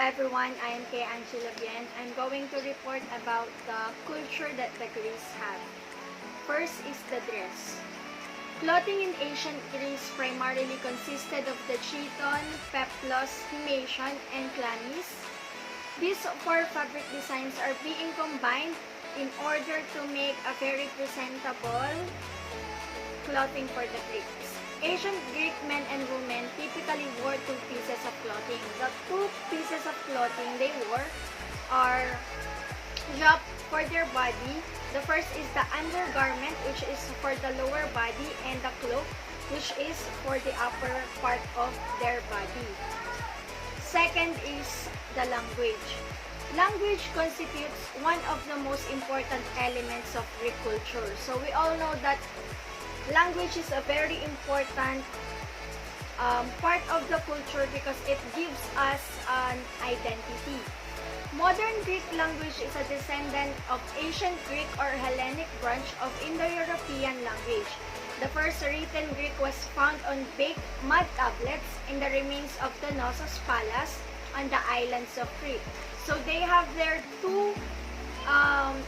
everyone, I am Kay Angela Bien. I'm going to report about the culture that the Greeks have. First is the dress. Clothing in ancient Greece primarily consisted of the chiton, peplos, himation, and chlamys. These four fabric designs are being combined in order to make a very presentable clothing for the Greeks. Ancient Greek men and women typically wore two pieces of clothing. The two pieces of clothing they wore are wrapped for their body. The first is the undergarment, which is for the lower body, and the cloak, which is for the upper part of their body. Second is the language. Language constitutes one of the most important elements of Greek culture. So we all know that language is a very important part of the culture because it gives us an identity. Modern Greek language is a descendant of ancient Greek or Hellenic branch of Indo-European language. The first written Greek was found on baked mud tablets in the remains of the Knossos Palace on the islands of Crete. So they have their two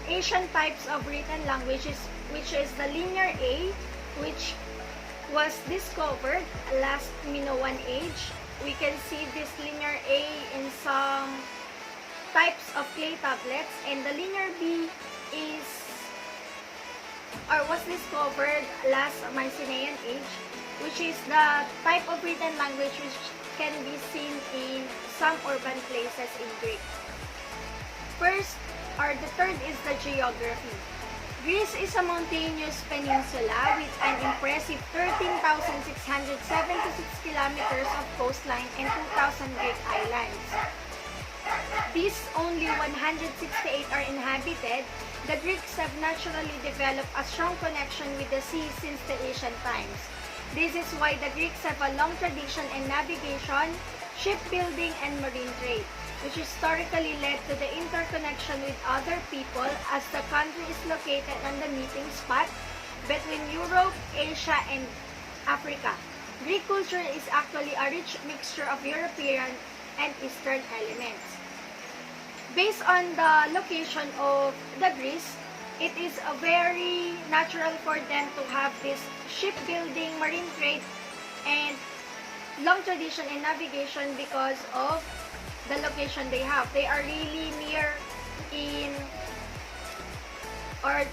Asian types of written languages, which is the Linear A, which was discovered last Minoan age. We can see this Linear A in some types of clay tablets, and the Linear B was discovered last Mycenaean age, which is the type of written language which can be seen in some urban places in Greek. The third is the geography. Greece is a mountainous peninsula with an impressive 13,676 kilometers of coastline and 2,000 Greek islands. These only 168 are inhabited. The Greeks have naturally developed a strong connection with the sea since the ancient times. This is why the Greeks have a long tradition in navigation, shipbuilding, and marine trade, which historically led to the interconnection with other people as the country is located on the meeting spot between Europe, Asia, and Africa. Greek culture is actually a rich mixture of European and Eastern elements. Based on the location of the Greece, it is very natural for them to have this shipbuilding, marine trade, and long tradition in navigation because of the location they have. They are really near or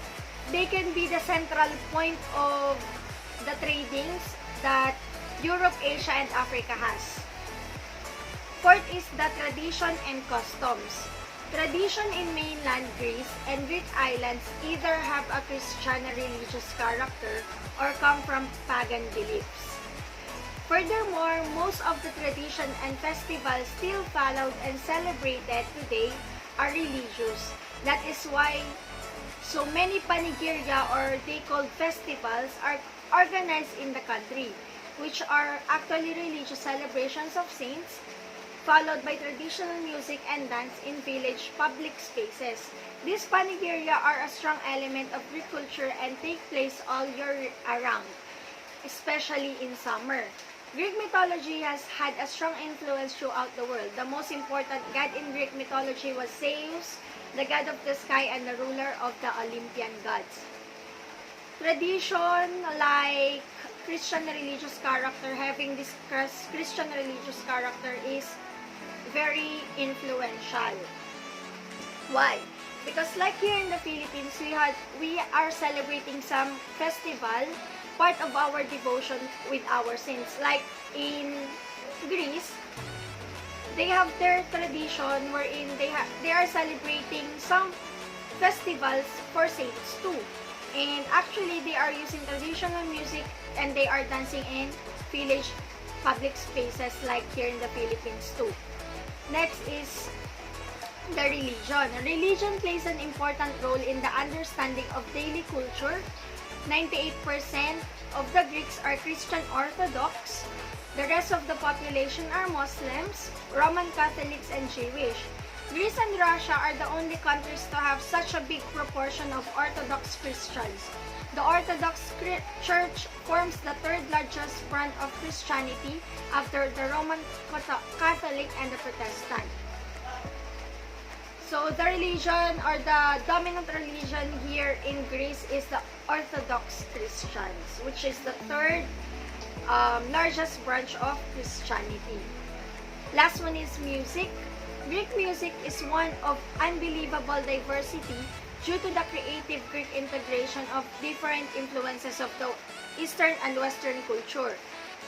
they can be the central point of the tradings that Europe, Asia, and Africa has. Fourth is the tradition and customs. Tradition in mainland Greece and Greek islands either have a Christian religious character or come from pagan beliefs. Furthermore, most of the tradition and festivals still followed and celebrated today are religious. That is why so many panegyrια, or they called festivals, are organized in the country, which are actually religious celebrations of saints, followed by traditional music and dance in village public spaces. These panegyrια are a strong element of Greek culture and take place all year around, especially in summer. Greek mythology has had a strong influence throughout the world. The most important god in Greek mythology was Zeus, the god of the sky and the ruler of the Olympian gods. Tradition like Christian religious character, having this Christian religious character is very influential. Why? Because like here in the Philippines, we are celebrating some festival, part of our devotion with our saints. Like in Greece, they have their tradition wherein they are celebrating some festivals for saints too. And actually, they are using traditional music and they are dancing in village public spaces like here in the Philippines too. Next is the religion. Religion plays an important role in the understanding of daily culture. 98% of the Greeks are Christian Orthodox. The rest of the population are Muslims, Roman Catholics, and Jewish. Greece and Russia are the only countries to have such a big proportion of Orthodox Christians. The Orthodox Church forms the third largest branch of Christianity after the Roman Catholic and the Protestant. So the religion or the dominant religion here in Greece is the Orthodox Christians, which is the third largest branch of Christianity. Last one is music. Greek music is one of unbelievable diversity due to the creative Greek integration of different influences of the Eastern and Western culture.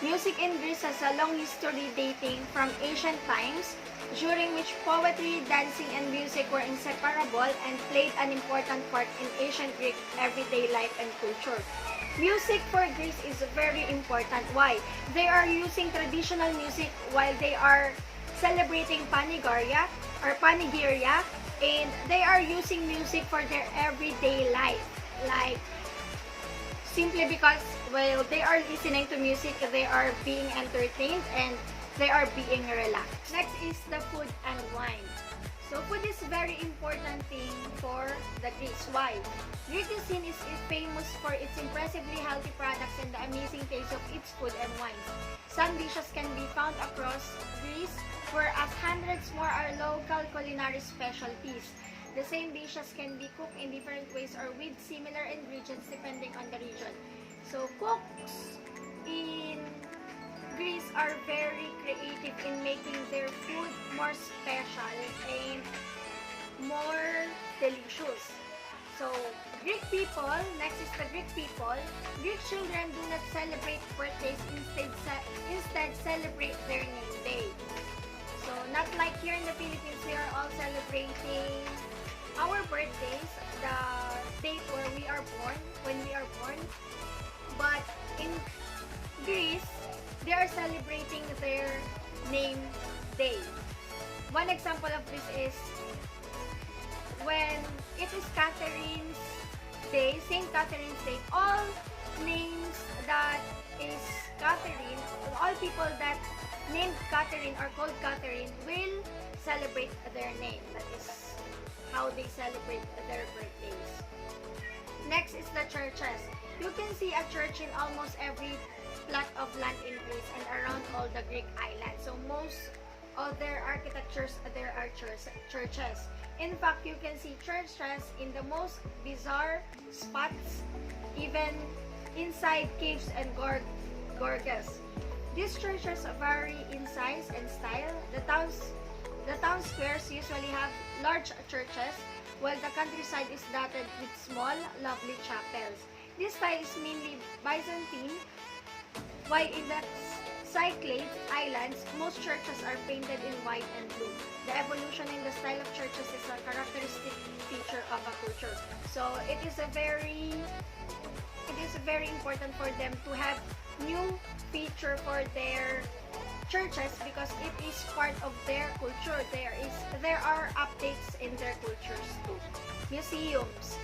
Music in Greece has a long history dating from ancient times, during which poetry, dancing, and music were inseparable and played an important part in ancient Greek everyday life and culture. Music for Greece is very important. Why? They are using traditional music while they are celebrating Panegyria, and they are using music for their everyday life. Like, simply because while they are listening to music, they are being entertained and they are being relaxed. Next is the food and wine. So food is very important thing for the Greeks. Why? Greek cuisine is famous for its impressively healthy products and the amazing taste of its food and wines. Some dishes can be found across Greece, whereas hundreds more are local culinary specialties. The same dishes can be cooked in different ways or with similar ingredients depending on the region. So cooks in Greece are very creative in making their food more special and more delicious. So Greek people, next is the Greek people. Greek children do not celebrate birthdays, instead celebrate their name day. So not like here in the Philippines, we are all celebrating our birthdays, the date where we are born, when we are born. But in Greece, they are celebrating their name day. One example of this is when it is Catherine's Day, St. Catherine's Day, all names that is Catherine, all people that named Catherine or called Catherine will celebrate their name. That is how they celebrate their birthdays. Next is the churches. You can see a church in almost every plot of land in Greece and around all the Greek islands. So most of their architectures, there are churches. In fact, you can see churches in the most bizarre spots, even inside caves and gorges. These churches vary in size and style. The town squares usually have large churches, while the countryside is dotted with small, lovely chapels. This style is mainly Byzantine, while in the Cyclades Islands, most churches are painted in white and blue. The evolution in the style of churches is a characteristic feature of a culture. So it is very important for them to have new feature for their churches because it is part of their culture. There are updates in their cultures too. Museums.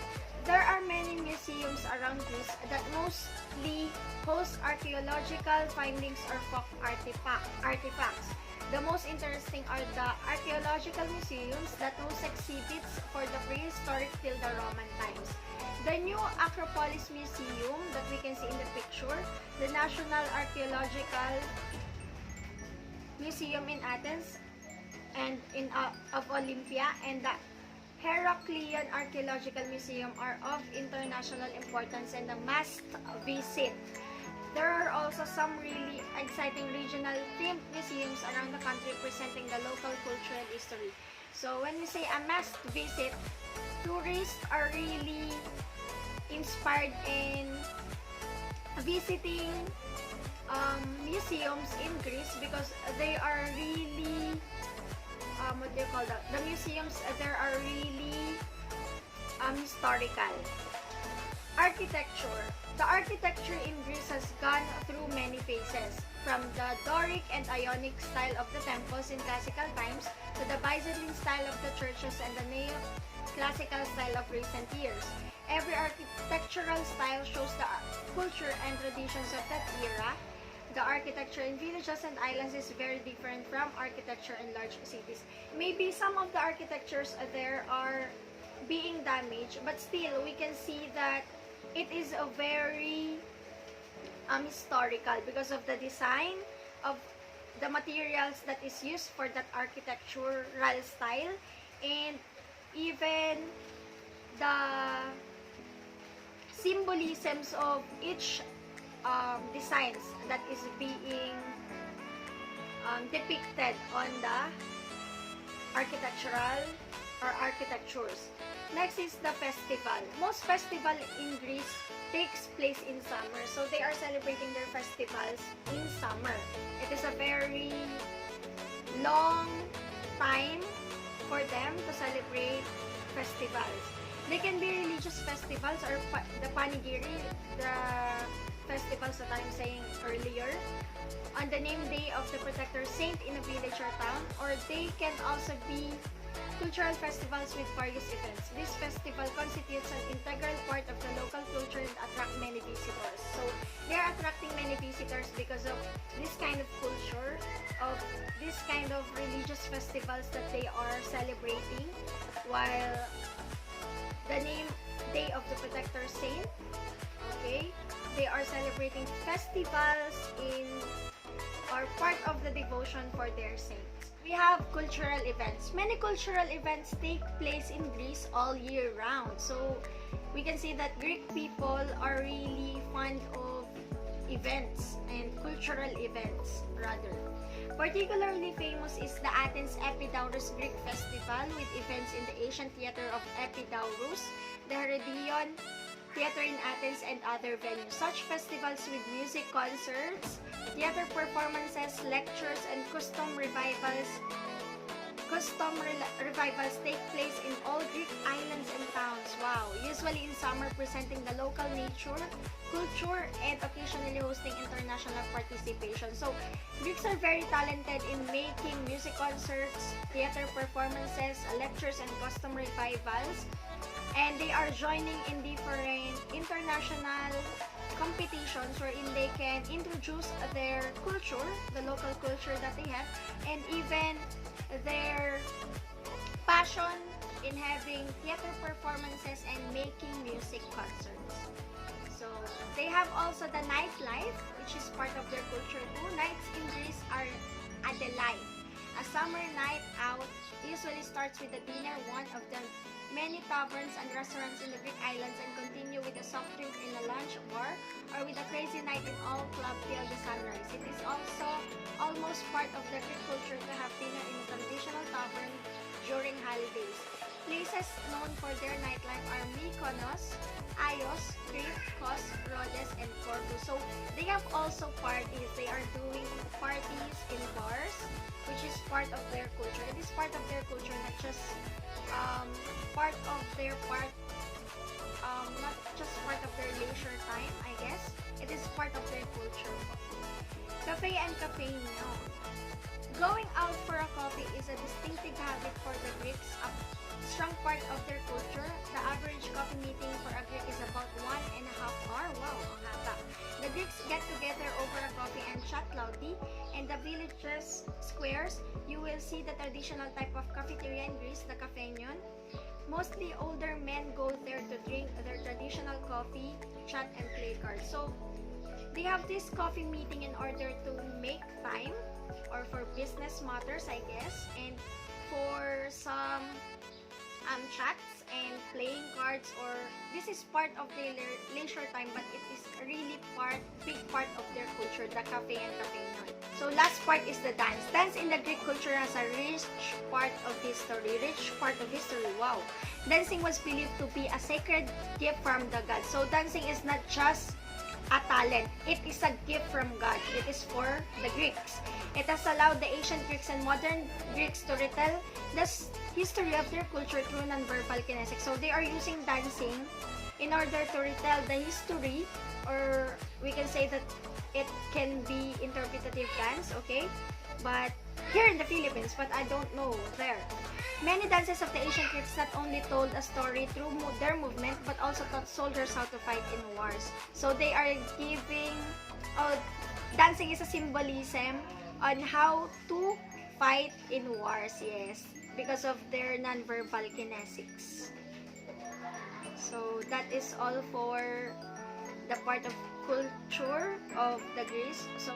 There are many museums around Greece that mostly host archaeological findings or folk artifacts. The most interesting are the archaeological museums that host exhibits for the prehistoric till the Roman times. The new Acropolis Museum that we can see in the picture, the National Archaeological Museum in Athens and of Olympia, and the Heraclean Archaeological Museum are of international importance and a must visit. There are also some really exciting regional themed museums around the country presenting the local cultural history. So when we say a must visit, tourists are really inspired in visiting museums in Greece because they are really what do you call that? The museums there are really historical. Architecture. The architecture in Greece has gone through many phases, from the Doric and Ionic style of the temples in classical times to the Byzantine style of the churches and the neo-classical style of recent years. Every architectural style shows the culture and traditions of that era. The architecture in villages and islands is very different from architecture in large cities. Maybe some of the architectures there are being damaged, but still we can see that it is a very historical because of the design of the materials that is used for that architectural style, and even the symbolisms of each designs that is being depicted on the architectural or architectures. Next is the festival. Most festival in Greece takes place in summer. So they are celebrating their festivals in summer. It is a very long time for them to celebrate festivals. They can be religious festivals or the panigiri, the festivals that I'm saying earlier, on the name day of the protector saint in a village or town, or they can also be cultural festivals with various events. This festival constitutes an integral part of the local culture and attract many visitors. So they are attracting many visitors because of this kind of culture, of this kind of religious festivals that they are celebrating, while the name day of the protector saint, okay, they are celebrating festivals in or part of the devotion for their saints. We have cultural events. Many cultural events take place in Greece all year round. So we can see that Greek people are really fond of events and cultural events rather. Particularly famous is the Athens Epidaurus Greek Festival with events in the ancient theater of Epidaurus, the Herodion Theater in Athens, and other venues. Such festivals with music concerts, theater performances, lectures, and custom revivals take place in all Greek islands and towns. Wow! Usually in summer, presenting the local nature, culture, and occasionally hosting international participation. So, Greeks are very talented in making music concerts, theater performances, lectures, and custom revivals. And they are joining in different international competitions wherein they can introduce their culture, the local culture that they have, and even their passion in having theater performances and making music concerts. So they have also the nightlife, which is part of their culture too. Nights in Greece are a delight. A summer night out usually starts with a dinner, one of the many taverns and restaurants in the Greek islands, and continue with a soft drink in a lunch bar or with a crazy night in all club till the sunrise. It is also almost part of the Greek culture to have dinner in a traditional tavern during holidays. Places known for their nightlife are Mykonos, Ios, Crete, Kos, Rhodes, and Corfu. So they have also parties. They are doing parties in bars, which is part of their culture. It is part of their culture, not just part of their not just part of their leisure time, I guess. It is part of their culture. Cafe and caffeino. Going out for a coffee is a distinctive habit for the Greeks, a strong part of their culture. The average coffee meeting for a Greek is about 1.5 hours. Wow, ang haba. The Greeks get together over a coffee and chat loudly. In the villages squares, you will see the traditional type of cafeteria in Greece, the kafenion. Mostly older men go there to drink their traditional coffee, chat, and play cards. So they have this coffee meeting in order to make time, or for business matters, I guess, and for some chats and playing cards, or this is part of their leisure time, but it is really big part of their culture, the cafe and caffeine. So last part is the dance. Dance in the Greek culture has a rich part of history. Wow. Dancing was believed to be a sacred gift from the gods. So dancing is not just a talent. It is a gift from God. It is for the Greeks. It has allowed the ancient Greeks and modern Greeks to retell the history of their culture through nonverbal kinesics. So they are using dancing in order to retell the history, or we can say that it can be interpretative dance, okay? But here in the Philippines, but I don't know there. Many dances of the ancient Greeks not only told a story through their movement, but also taught soldiers how to fight in wars. So they are giving, dancing is a symbolism on how to fight in wars, yes, because of their nonverbal kinesics. So that is all for the part of culture of the Greece. So